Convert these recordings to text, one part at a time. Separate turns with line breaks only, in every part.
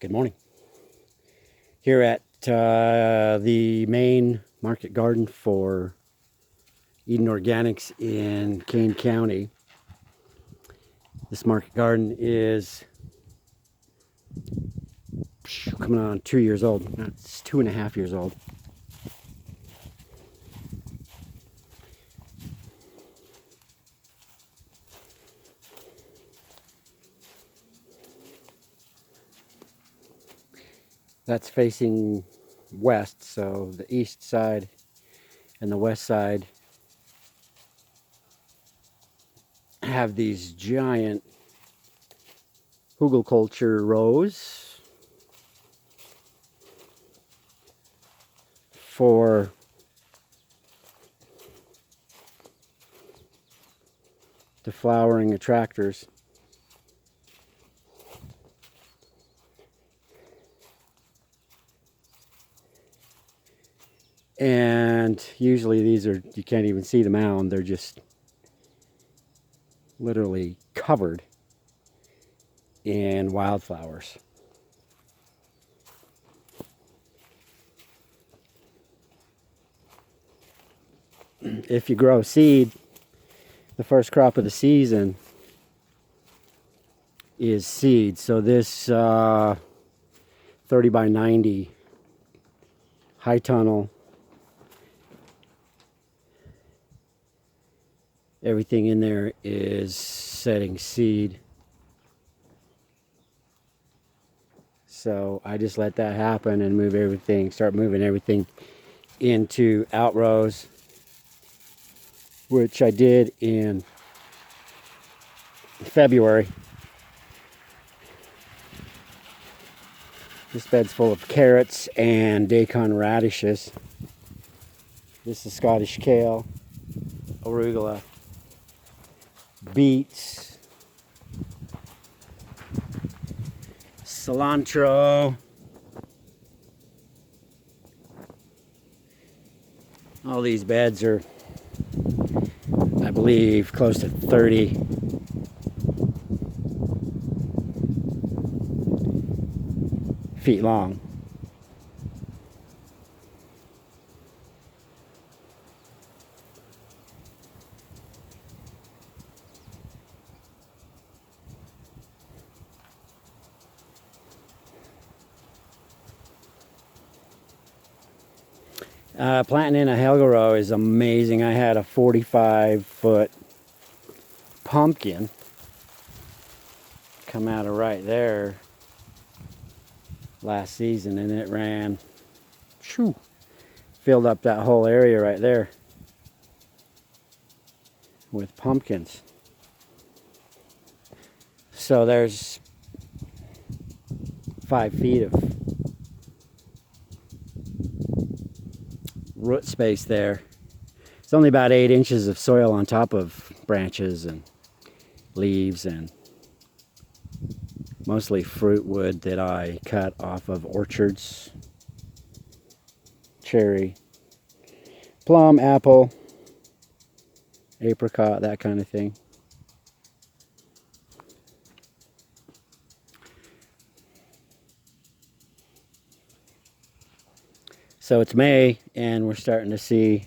Good morning. Here at the main market garden for Eden Organics in Kane County. This market garden is coming on 2 years old. It's 2.5 years old. That's facing west, so the east side and the west side have these giant hugelkultur rows for the flowering attractors. And usually these are, you can't even see the mound, they're just literally covered in wildflowers. If you grow seed, the first crop of the season is seed. So this 30 by 90 high tunnel, everything in there is setting seed. So I just let that happen and start moving everything into outrows, which I did in February. This bed's full of carrots and daikon radishes. This is Scottish kale, arugula, beets, cilantro. All these beds are, I believe, close to 30 feet long. Planting in a Helga row is amazing. I had a 45-foot pumpkin come out of right there last season, and it ran, filled up that whole area right there with pumpkins. So there's 5 feet of root space there. It's only about 8 inches of soil on top of branches and leaves and mostly fruit wood that I cut off of orchards. Cherry, plum, apple, apricot, that kind of thing. So it's May and we're starting to see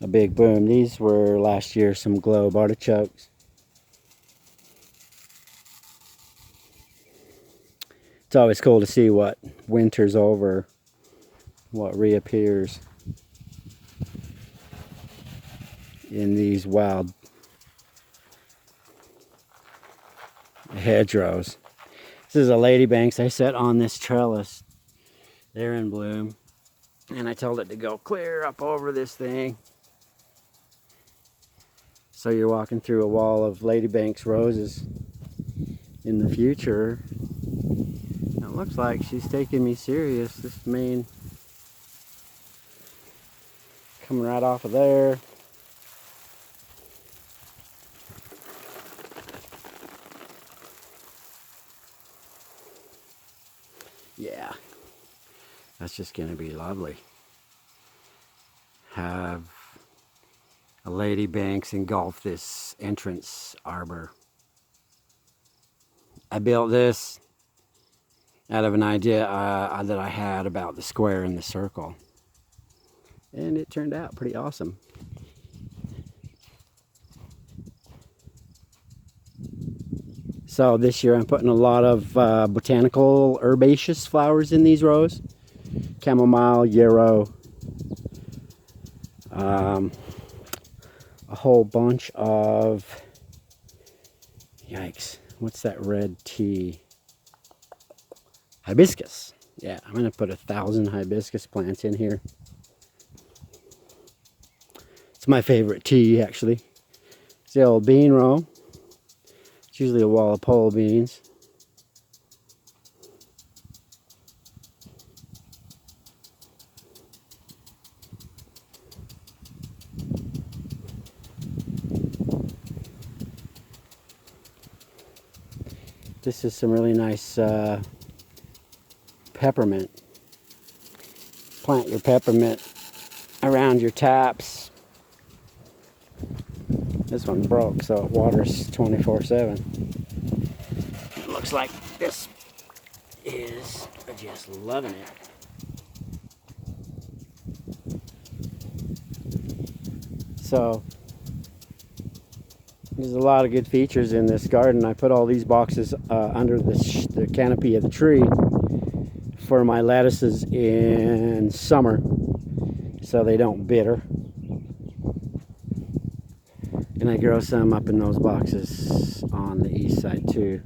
a big boom. These were last year some globe artichokes. It's always cool to see what winter's over, what reappears in these wild hedgerows. This is a ladybanks I set on this trellis. They're in bloom. And I told it to go clear up over this thing. So you're walking through a wall of ladybanks roses in the future. It looks like she's taking me serious. This main coming right off of there. Yeah, that's just going to be lovely. Have a ladybanks engulf this entrance arbor. I built this out of an idea that I had about the square and the circle. And it turned out pretty awesome. So this year I'm putting a lot of botanical herbaceous flowers in these rows. Chamomile, yarrow, a whole bunch of, yikes, what's that red tea? Hibiscus. Yeah, I'm going to put 1,000 hibiscus plants in here. It's my favorite tea, actually. It's the old bean row. It's usually a wall of pole beans. This is some really nice peppermint. Plant your peppermint around your taps. This one broke, so it waters 24/7. It looks like this is just loving it. So there's a lot of good features in this garden. I put all these boxes under the canopy of the tree for my lettuces in summer so they don't bitter. And I grow some up in those boxes on the east side too.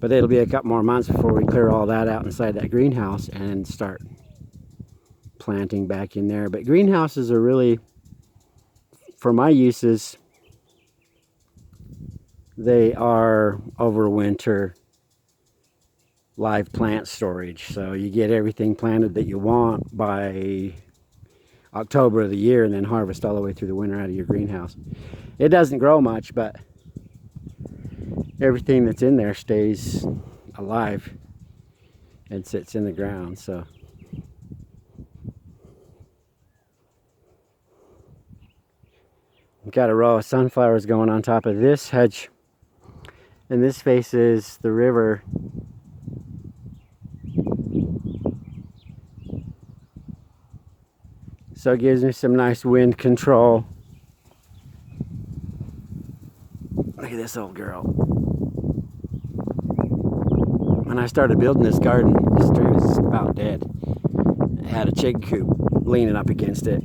But it'll be a couple more months before we clear all that out inside that greenhouse and start planting back in there. But greenhouses are really, for my uses, they are overwinter live plant storage. So you get everything planted that you want by October of the year and then harvest all the way through the winter out of your greenhouse. It doesn't grow much, but everything that's in there stays alive and sits in the ground. So I've got a row of sunflowers going on top of this hedge, and this faces the river. So it gives me some nice wind control. Look at this old girl. When I started building this garden, this tree was about dead. It had a chicken coop leaning up against it.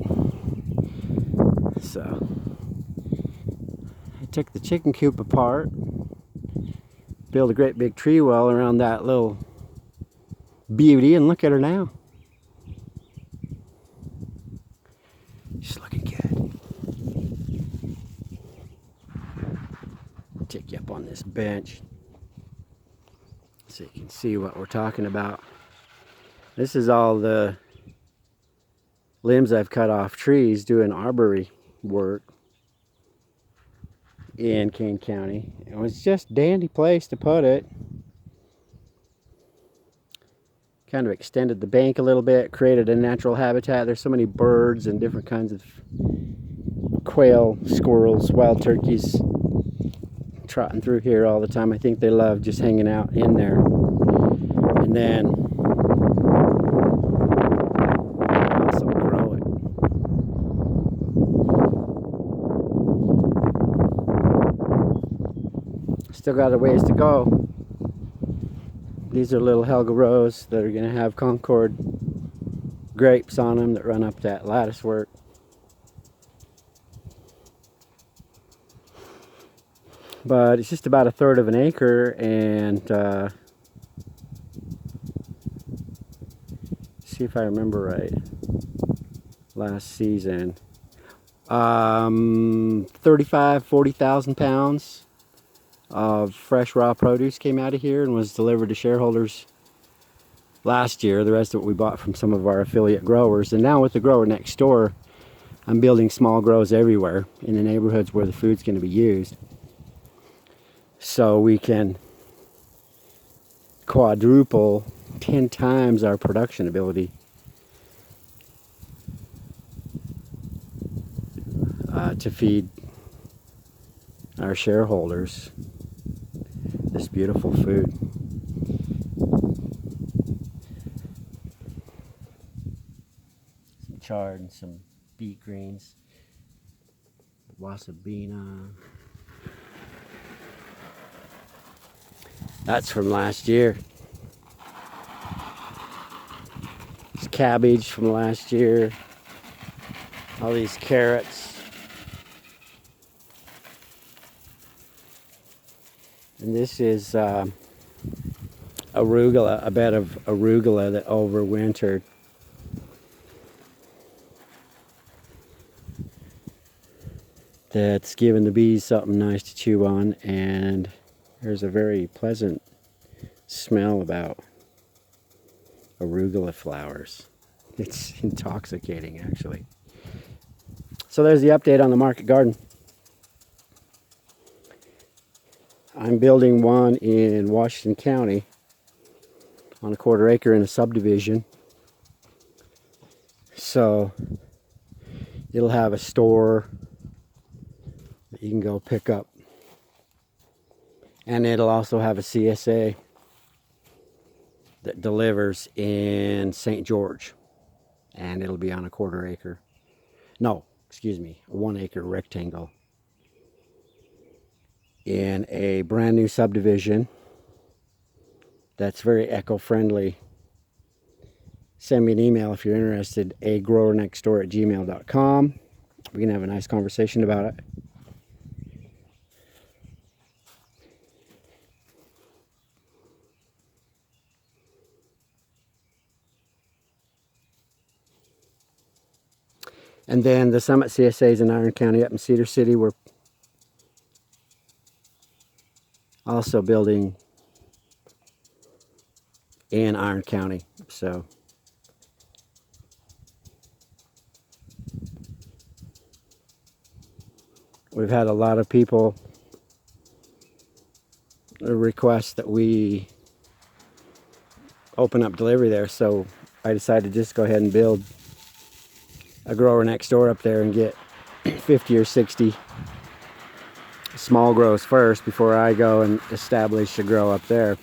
So I took the chicken coop apart, built a great big tree well around that little beauty, and look at her now. She's looking good. Take you up on this bench so you can see what we're talking about. This is all the limbs I've cut off trees doing arbory work in Kane County. It was just a dandy place to put it. Kind of extended the bank a little bit, created a natural habitat. There's so many birds and different kinds of quail, squirrels, wild turkeys trotting through here all the time. I think they love just hanging out in there. And then also grow it. Still got a ways to go. These are little Helga rows that are going to have Concord grapes on them that run up that lattice work. But it's just about 1/3 of an acre, and see if I remember right, last season, 40,000 pounds of fresh raw produce came out of here and was delivered to shareholders last year. The rest of it we bought from some of our affiliate growers. And now with the grower next door, I'm building small grows everywhere in the neighborhoods where the food's going to be used, so we can quadruple, 10 times our production ability to feed our shareholders. This beautiful food. Some chard and some beet greens. Wasabina. That's from last year. It's cabbage from last year. All these carrots. And this is arugula, a bed of arugula that overwintered. That's giving the bees something nice to chew on, and there's a very pleasant smell about arugula flowers. It's intoxicating, actually. So there's the update on the market garden. I'm building one in Washington County on a 1/4 acre in a subdivision. So it'll have a store that you can go pick up. And it'll also have a CSA that delivers in St. George. And it'll be on a 1/4 acre. No, excuse me, a 1 acre rectangle. In a brand new subdivision that's very eco-friendly. Send me an email if you're interested, agrowernextdoor@gmail.com. We can have a nice conversation about it. And then the Summit CSAs in Iron County up in Cedar City, we're also building in Iron County. So we've had a lot of people request that we open up delivery there, so I decided to just go ahead and build a grower next door up there and get 50 or 60 small grows first before I go and establish a grow up there.